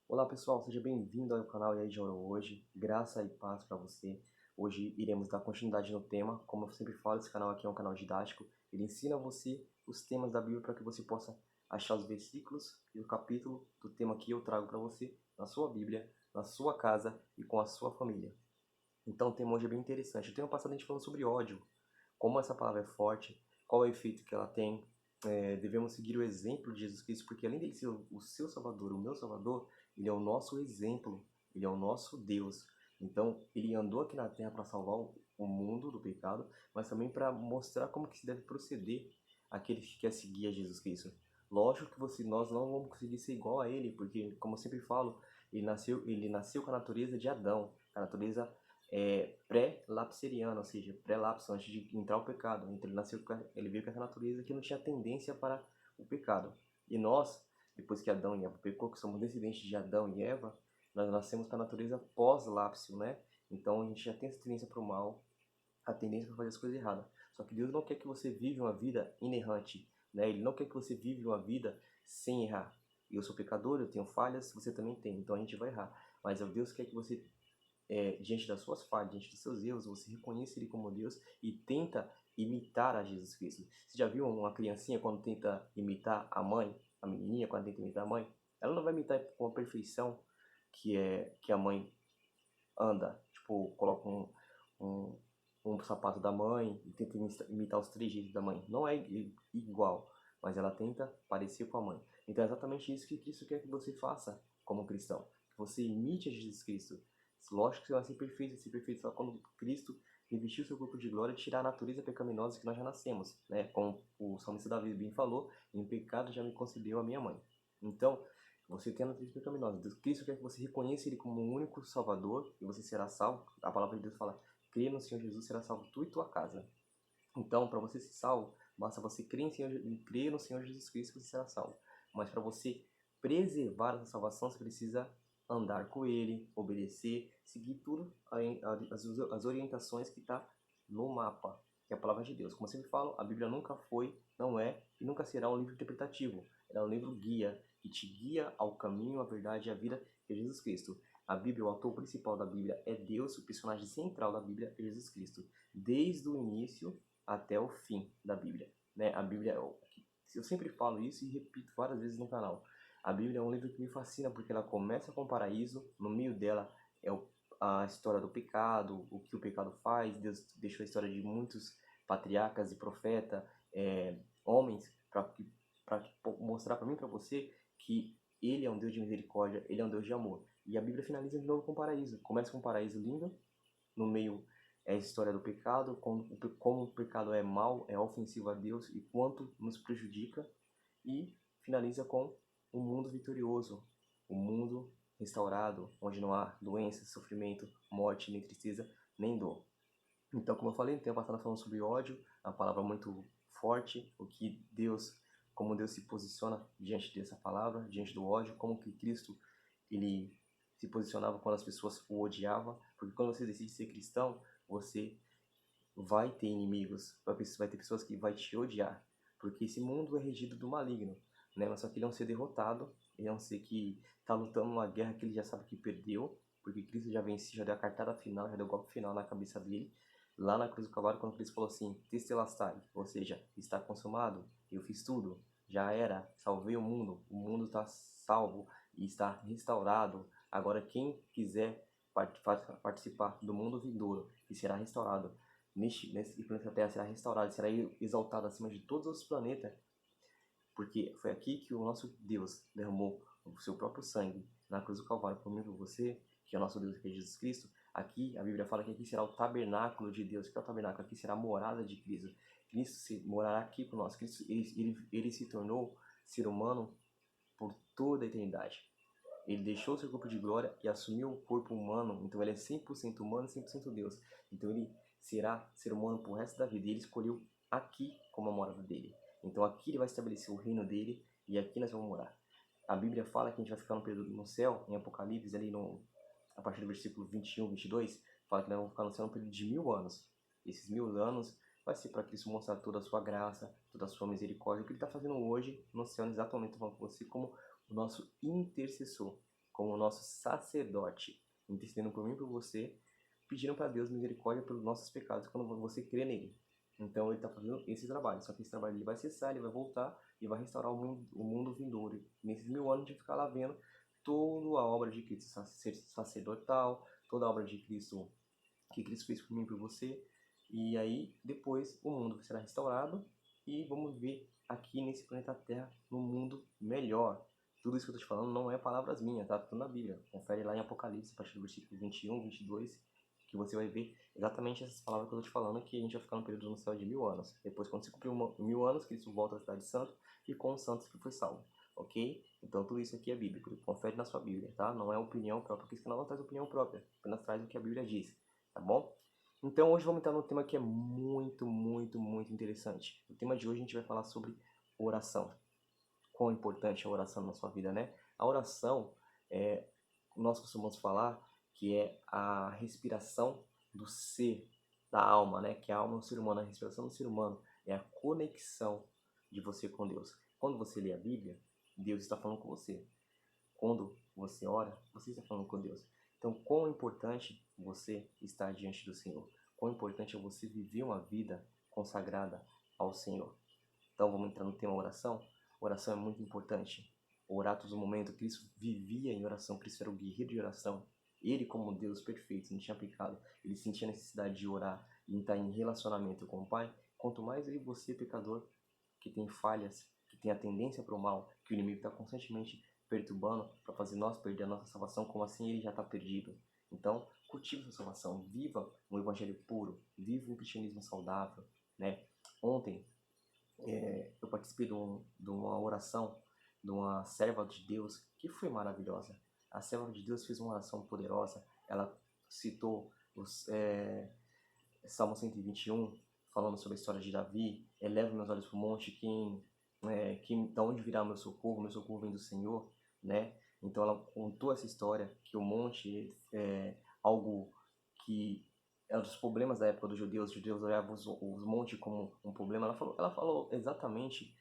Olá pessoal, seja bem-vindo ao canal E aí de Ouro hoje, graça e paz para você. Hoje iremos dar continuidade no tema, como eu sempre falo, esse canal aqui é um canal didático, ele ensina você os temas da Bíblia para que você possa achar os versículos e o capítulo do tema que eu trago para você na sua Bíblia, na sua casa e com a sua família. Então o tema hoje é bem interessante. Eu tenho passado a gente falando sobre ódio, como essa palavra é forte, qual é o efeito que ela tem. Devemos seguir o exemplo de Jesus Cristo, porque além dele ser o seu Salvador, o meu Salvador, ele é o nosso exemplo, ele é o nosso Deus. Então, ele andou aqui na Terra para salvar o mundo do pecado, mas também para mostrar como que se deve proceder aquele que quer seguir a Jesus Cristo. Lógico que nós não vamos conseguir ser igual a ele, porque, como eu sempre falo, ele nasceu com a natureza de Adão, a natureza pré-lapseriana, ou seja, pré-lapso, antes de entrar o pecado. Então ele veio com essa natureza que não tinha tendência para o pecado. E nós, depois que Adão e Eva pecou, que somos descendentes de Adão e Eva, nós nascemos com a natureza pós-lapso, né? Então a gente já tem essa tendência para o mal, a tendência para fazer as coisas erradas. Só que Deus não quer que você viva uma vida inerrante, né? Ele não quer que você viva uma vida sem errar. Eu sou pecador, eu tenho falhas, você também tem, então a gente vai errar. Mas Deus quer que você diante das suas falhas, diante dos seus erros, você reconhece Ele como Deus e tenta imitar a Jesus Cristo. Você já viu uma criancinha quando tenta imitar a mãe, a menininha quando tenta imitar a mãe? Ela não vai imitar com a perfeição que a mãe anda. Tipo, coloca um, um sapato da mãe e tenta imitar os trejeitos da mãe. Não é igual, mas ela tenta parecer com a mãe. Então é exatamente isso que Cristo quer que você faça como cristão. Que você imite a Jesus Cristo. Lógico que você vai ser perfeito só quando Cristo revestir o seu corpo de glória e tirar a natureza pecaminosa que nós já nascemos, né? Como o salmista Davi bem falou, em pecado já me concebeu a minha mãe. Então, você tem a natureza pecaminosa. Cristo quer que você reconheça Ele como o único Salvador e você será salvo. A palavra de Deus fala, crê no Senhor Jesus, será salvo tu e tua casa. Então, para você ser salvo, basta você crer no Senhor Jesus Cristo que você será salvo. Mas para você preservar essa salvação, você precisa andar com Ele, obedecer, seguir tudo as orientações que está no mapa, que é a palavra de Deus. Como eu sempre falo, a Bíblia nunca foi, não é e nunca será um livro interpretativo. Ela é um livro guia, que te guia ao caminho, à verdade e à vida, que é Jesus Cristo. A Bíblia, o autor principal da Bíblia é Deus, o personagem central da Bíblia é Jesus Cristo. Desde o início até o fim da Bíblia, né? A Bíblia, eu sempre falo isso e repito várias vezes no canal. A Bíblia é um livro que me fascina porque ela começa com o paraíso, no meio dela é a história do pecado, o que o pecado faz. Deus deixou a história de muitos patriarcas e profetas, homens, para mostrar para mim e para você que Ele é um Deus de misericórdia, Ele é um Deus de amor. E a Bíblia finaliza de novo com o paraíso. Começa com um paraíso lindo, no meio é a história do pecado, como o pecado é mau, é ofensivo a Deus e quanto nos prejudica, e finaliza com um mundo vitorioso, um mundo restaurado, onde não há doença, sofrimento, morte, nem tristeza, nem dor. Então, como eu falei, tem a passada falando sobre ódio, a palavra muito forte, como Deus se posiciona diante dessa palavra, diante do ódio, como que Cristo ele se posicionava quando as pessoas o odiavam, porque quando você decide ser cristão, você vai ter inimigos, vai ter pessoas que vai te odiar, porque esse mundo é regido do maligno, né? Mas só que ele é um ser derrotado, ele é um ser que está lutando uma guerra que ele já sabe que perdeu, porque Cristo já venceu, já deu a cartada final, já deu o golpe final na cabeça dele, lá na cruz do Calvário, quando Cristo falou assim, Tetelestai, ou seja, está consumado, eu fiz tudo, já era, salvei o mundo está salvo e está restaurado. Agora quem quiser participar do mundo vindouro, que será restaurado, nesse planeta Terra será restaurado, será exaltado acima de todos os planetas, porque foi aqui que o nosso Deus derramou o seu próprio sangue na cruz do Calvário por mim e por você, que é o nosso Deus, que é Jesus Cristo. Aqui, a Bíblia fala que aqui será o tabernáculo de Deus. O que é o tabernáculo? Aqui será a morada de Cristo. Cristo morará aqui por nós. Cristo, ele se tornou ser humano por toda a eternidade. Ele deixou seu corpo de glória e assumiu o corpo humano, então ele é 100% humano e 100% Deus. Então ele será ser humano por resto da vida. E ele escolheu aqui como a morada dele. Então aqui ele vai estabelecer o reino dele e aqui nós vamos morar. A Bíblia fala que a gente vai ficar no período no céu, em Apocalipse, ali a partir do versículo 21, 22, fala que nós vamos ficar no céu no período de 1000 anos. Esses 1000 anos vai ser para Cristo mostrar toda a sua graça, toda a sua misericórdia. O que ele está fazendo hoje no céu, exatamente falando com você como o nosso intercessor. como nosso sacerdote, intercedendo por mim e por você, pedindo para Deus misericórdia pelos nossos pecados quando você crê nele. Então ele está fazendo esse trabalho, só que esse trabalho ele vai cessar, ele vai voltar e vai restaurar o mundo vindouro. Nesses 1000 anos a gente vai ficar lá vendo toda a obra de Cristo sacerdotal, toda a obra de Cristo que Cristo fez por mim e por você. E aí depois o mundo será restaurado e vamos ver aqui nesse planeta Terra um mundo melhor. Tudo isso que eu estou te falando não é palavras minhas, tá? Tudo na Bíblia. Confere lá em Apocalipse, a partir do versículo 21, 22, que você vai ver exatamente essas palavras que eu estou te falando, que a gente vai ficar no período no céu de 1000 anos. Depois, quando se cumprir 1000 anos, Cristo volta à cidade santa e com os santos que foi salvo. Ok? Então tudo isso aqui é bíblico. Confere na sua Bíblia, tá? Não é opinião própria, porque esse canal não traz opinião própria. Apenas traz o que a Bíblia diz, tá bom? Então hoje vamos entrar num tema que é muito, muito, muito interessante. O tema de hoje a gente vai falar sobre oração. Quão importante é a oração na sua vida, né? A oração, nós costumamos falar que é a respiração do ser, da alma, né? Que a alma do ser humano, a respiração do ser humano é a conexão de você com Deus. Quando você lê a Bíblia, Deus está falando com você. Quando você ora, você está falando com Deus. Então, quão importante você estar diante do Senhor. Quão importante é você viver uma vida consagrada ao Senhor. Então, vamos entrar no tema oração. Oração é muito importante. Orar todo momento. Cristo vivia em oração. Cristo era o guerreiro de oração. Ele, como Deus perfeito, não tinha pecado. Ele sentia a necessidade de orar e estar em relacionamento com o Pai. Quanto mais eu e você, pecador, que tem falhas, que tem a tendência para o mal, que o inimigo está constantemente perturbando para fazer nós perder a nossa salvação, como assim ele já está perdido. Então, cultive sua salvação, viva um evangelho puro, viva um cristianismo saudável, né? Ontem eu participei de uma oração de uma serva de Deus que foi maravilhosa. A serva de Deus fez uma oração poderosa. Ela citou os Salmo 121, falando sobre a história de Davi. Eleva meus olhos para o monte, da onde virá meu socorro? Meu socorro vem do Senhor, né? Então ela contou essa história que o monte é algo que é um dos problemas da época dos judeus. Os judeus olhavam os montes como um problema. Ela falou exatamente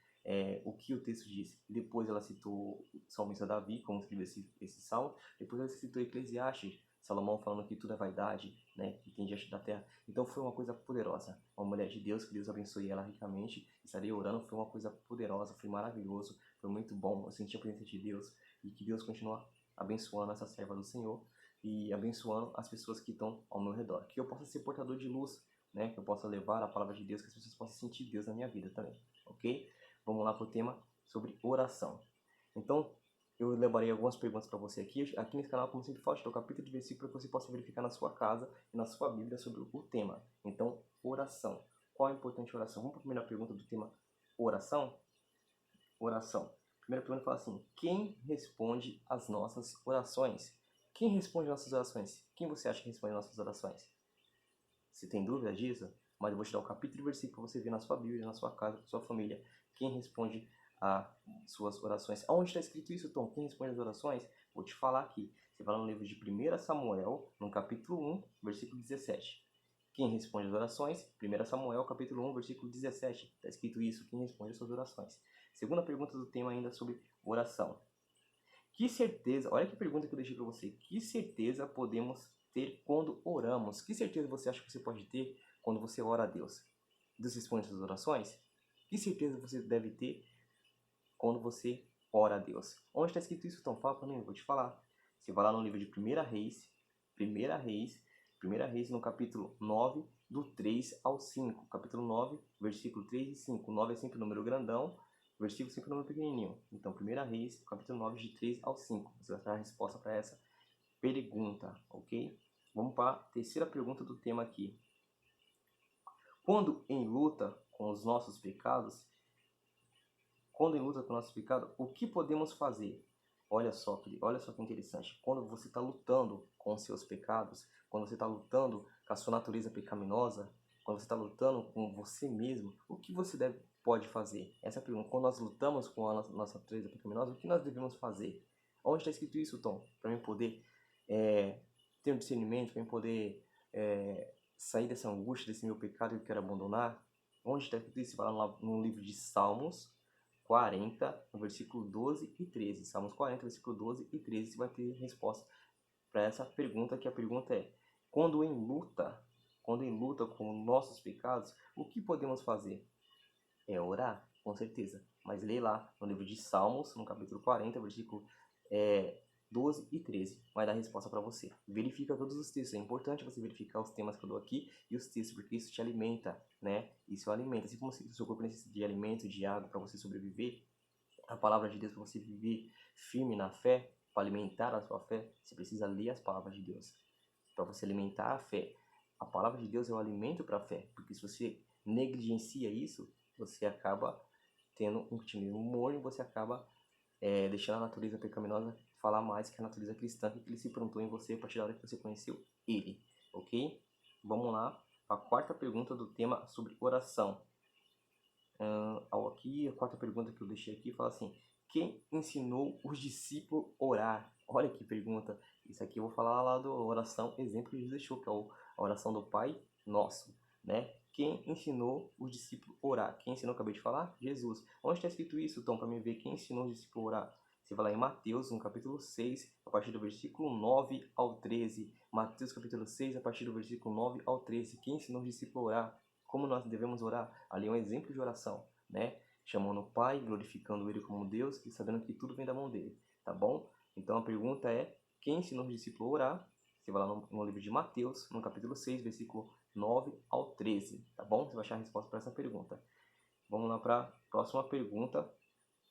o que o texto diz. Depois ela citou o salmista Davi, como escreveu esse salmo. Depois ela citou Eclesiastes, Salomão falando que tudo é vaidade, né, que tem diante da terra. Então foi uma coisa poderosa. Uma mulher de Deus, que Deus abençoe ela ricamente. Estarei orando, foi uma coisa poderosa, foi maravilhoso, foi muito bom. Eu senti a presença de Deus e que Deus continue abençoando essa serva do Senhor e abençoando as pessoas que estão ao meu redor. Que eu possa ser portador de luz, né, que eu possa levar a palavra de Deus, que as pessoas possam sentir Deus na minha vida também, ok? Vamos lá para o tema sobre oração. Então, eu levarei algumas perguntas para você aqui. Aqui nesse canal, como sempre falo, eu dou capítulo de versículo para que você possa verificar na sua casa e na sua Bíblia sobre o tema. Então, oração. Qual é a importante oração? Vamos para a primeira pergunta do tema oração? Oração. Primeira pergunta fala assim: quem responde às nossas orações? Quem responde às nossas orações? Quem você acha que responde às nossas orações? Você tem dúvida disso? Mas eu vou te dar o capítulo e versículo para você ver na sua Bíblia, na sua casa, na sua família. Quem responde às suas orações? Aonde está escrito isso, Tom? Quem responde às orações? Vou te falar aqui. Você vai no livro de 1 Samuel, no capítulo 1, versículo 17. Quem responde às orações? 1 Samuel, capítulo 1, versículo 17. Está escrito isso, quem responde às suas orações. Segunda pergunta do tema ainda sobre oração. Que certeza, olha que pergunta que eu deixei para você. Que certeza podemos ter quando oramos? Que certeza você acha que você pode ter quando você ora a Deus? Deus responde às suas orações? Que certeza você deve ter quando você ora a Deus? Onde está escrito isso, então? Fala para mim, eu vou te falar. Você vai lá no livro de 1 Reis, no capítulo 9, do 3 ao 5. Capítulo 9, versículo 3 e 5. O 9 é sempre o número grandão, versículo 5 é o número pequenininho. Então, 1 Reis, capítulo 9, de 3 ao 5. Você vai ter a resposta para essa pergunta, ok? Vamos para a terceira pergunta do tema aqui. Quando em luta com os nossos pecados, o que podemos fazer? Olha só que interessante. Quando você está lutando com os seus pecados, quando você está lutando com a sua natureza pecaminosa, quando você está lutando com você mesmo, o que você pode fazer? Essa é a pergunta. Quando nós lutamos com a nossa natureza pecaminosa, o que nós devemos fazer? Onde está escrito isso, Tom? Para mim poder ter um discernimento, para mim poder sair dessa angústia, desse meu pecado que eu quero abandonar. Onde está escrito isso? Vai lá no livro de Salmos, 40, no versículo 12 e 13. Salmos 40, versículo 12 e 13, você vai ter resposta para essa pergunta, que a pergunta é: quando em luta com nossos pecados, o que podemos fazer? É orar, com certeza. Mas lê lá no livro de Salmos, no capítulo 40, versículo 12 e 13. Vai dar a resposta para você. Verifica todos os textos. É importante você verificar os temas que eu dou aqui e os textos, porque isso te alimenta, né? Isso alimenta. Assim como o seu corpo necessita de alimento, de água para você sobreviver, a palavra de Deus para você viver firme na fé, para alimentar a sua fé, você precisa ler as palavras de Deus. Para você alimentar a fé. A palavra de Deus é o alimento para a fé, porque se você negligencia isso, você acaba tendo um continuo humor e você acaba deixando a natureza pecaminosa falar mais que a natureza cristã, que ele se plantou em você a partir da hora que você conheceu ele, ok? Vamos lá, a quarta pergunta do tema sobre oração. Aqui, a quarta pergunta que eu deixei aqui fala assim: quem ensinou os discípulos a orar? Olha que pergunta. Isso aqui eu vou falar lá da oração, exemplo que Jesus deixou, que é a oração do Pai Nosso, né? Quem ensinou os discípulos a orar? Quem ensinou, acabei de falar? Jesus. Onde está escrito isso, Tom, para me ver quem ensinou os discípulos a orar? Você vai lá em Mateus, no capítulo 6, a partir do versículo 9 ao 13. Mateus, capítulo 6, a partir do versículo 9 ao 13. Quem ensinou os discípulos a orar? Como nós devemos orar? Ali é um exemplo de oração, né? Chamando o Pai, glorificando Ele como Deus e sabendo que tudo vem da mão dele, tá bom? Então a pergunta é: quem ensinou os discípulos a orar? Você vai lá no livro de Mateus, no capítulo 6, versículo 9 ao 13, tá bom? Você vai achar a resposta para essa pergunta. Vamos lá para a próxima pergunta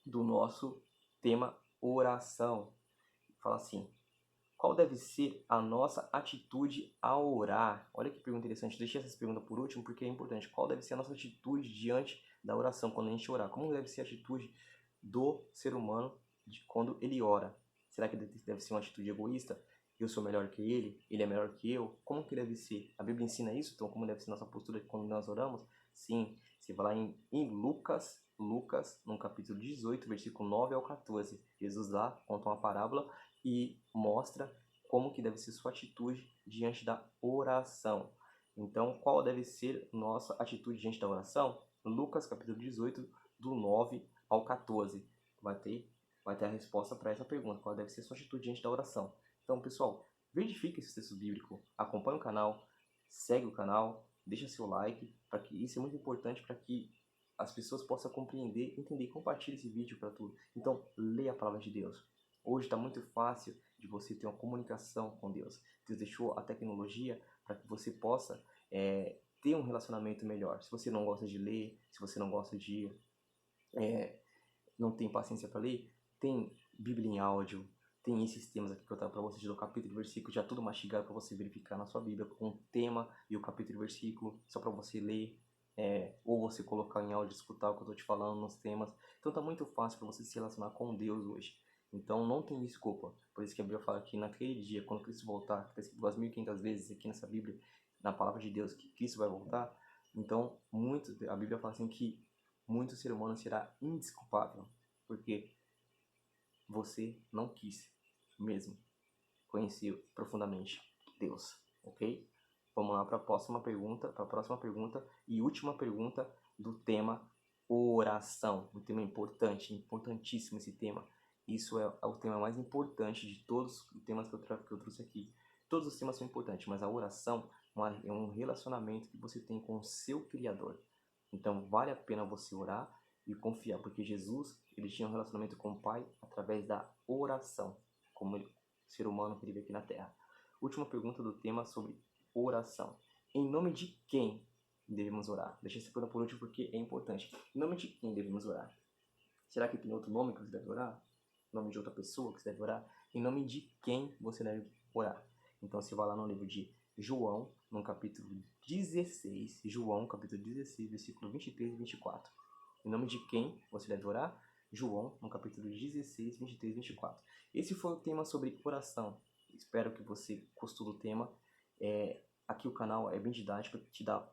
do nosso tema oração. Fala assim: qual deve ser a nossa atitude ao orar? Olha que pergunta interessante. Deixei essa pergunta por último porque é importante. Qual deve ser a nossa atitude diante da oração, quando a gente orar? Como deve ser a atitude do ser humano quando ele ora? Será que deve ser uma atitude egoísta? Eu sou melhor que ele é melhor que eu? Como que deve ser? A Bíblia ensina isso? Então, como deve ser nossa postura quando nós oramos? Sim, você vai lá em Lucas, no capítulo 18, versículo 9 ao 14. Jesus lá conta uma parábola e mostra como que deve ser sua atitude diante da oração. Então, qual deve ser nossa atitude diante da oração? Lucas, capítulo 18, do 9 ao 14. Vai ter a resposta para essa pergunta. Qual deve ser sua atitude diante da oração? Então, pessoal, verifique esse texto bíblico, acompanhe o canal, segue o canal, deixa seu like, para que isso é muito importante para que as pessoas possam compreender, entender e compartilhe esse vídeo para tudo. Então, leia a palavra de Deus. Hoje está muito fácil de você ter uma comunicação com Deus. Deus deixou a tecnologia para que você possa ter um relacionamento melhor. Se você não gosta de ler, se você não gosta de... não tem paciência para ler, tem Bíblia em áudio, tem esses temas aqui que eu trago para vocês do capítulo e versículo, já tudo mastigado para você verificar na sua Bíblia, com o tema e o capítulo e versículo, só para você ler, ou você colocar em áudio e escutar o que eu estou te falando nos temas. Então tá muito fácil para você se relacionar com Deus hoje. Então não tem desculpa. Por isso que a Bíblia fala que naquele dia, quando Cristo voltar, que está escrito 2.500 vezes aqui nessa Bíblia, na palavra de Deus, que Cristo vai voltar. Então, a Bíblia fala assim que muito ser humano será indesculpável, porque você não quis mesmo conhecer profundamente Deus, ok? Vamos lá para a próxima pergunta e última pergunta do tema oração. Um tema importante, importantíssimo esse tema. Isso é o tema mais importante de todos os temas que eu trouxe aqui. Todos os temas são importantes, mas a oração é um relacionamento que você tem com o seu Criador. Então vale a pena você orar e confiar, porque Jesus, ele tinha um relacionamento com o Pai através da oração, como ser humano que vive aqui na Terra. Última pergunta do tema sobre oração. Em nome de quem devemos orar? Deixa essa pergunta por último porque é importante. Em nome de quem devemos orar? Será que tem outro nome que você deve orar? Nome de outra pessoa que você deve orar? Em nome de quem você deve orar? Então você vai lá no livro de João, no capítulo 16, João, capítulo 16, versículo 23 e 24. Em nome de quem você deve orar? João, no capítulo 16, 23 e 24. Esse foi o tema sobre oração. Espero que você gostou do tema. Aqui o canal é bem didático, te dá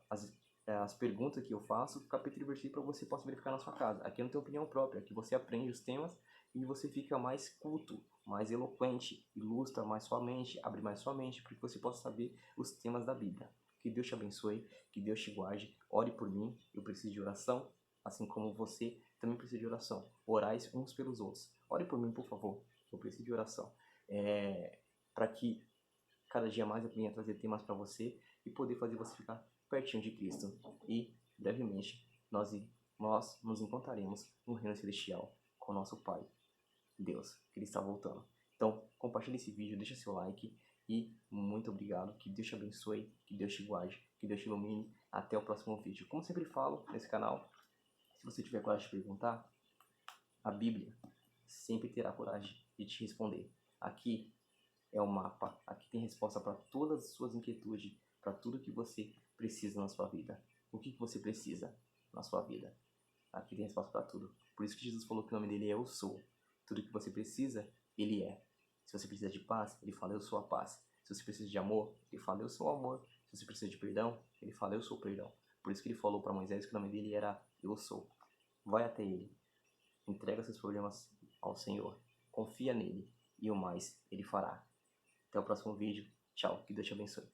as perguntas que eu faço, capítulo e versículo, para você possa verificar na sua casa. Aqui não tem opinião própria, aqui você aprende os temas e você fica mais culto, mais eloquente, ilustra mais sua mente, abre mais sua mente, para que você possa saber os temas da Bíblia. Que Deus te abençoe, que Deus te guarde, ore por mim, eu preciso de oração, assim como você também precisa de oração. Orais uns pelos outros. Ore por mim, por favor. Eu preciso de oração. Para que cada dia mais eu venha trazer temas para você e poder fazer você ficar pertinho de Cristo. E, brevemente, nós nos encontraremos no reino celestial com o nosso Pai, Deus, que Ele está voltando. Então, compartilhe esse vídeo, deixa seu like e muito obrigado. Que Deus te abençoe, que Deus te guarde, que Deus te ilumine. Até o próximo vídeo. Como sempre falo nesse canal, se você tiver coragem de perguntar, a Bíblia sempre terá coragem de te responder. Aqui é o mapa, aqui tem resposta para todas as suas inquietudes, para tudo que você precisa na sua vida. O que você precisa na sua vida? Aqui tem resposta para tudo. Por isso que Jesus falou que o nome dele é Eu Sou. Tudo que você precisa, Ele é. Se você precisa de paz, Ele fala Eu Sou a paz. Se você precisa de amor, Ele fala Eu Sou o amor. Se você precisa de perdão, Ele fala Eu Sou o perdão. Por isso que Ele falou para Moisés que o nome dele era Eu Sou. Vai até Ele. Entrega seus problemas ao Senhor. Confia nele. E o mais Ele fará. Até o próximo vídeo. Tchau. Que Deus te abençoe.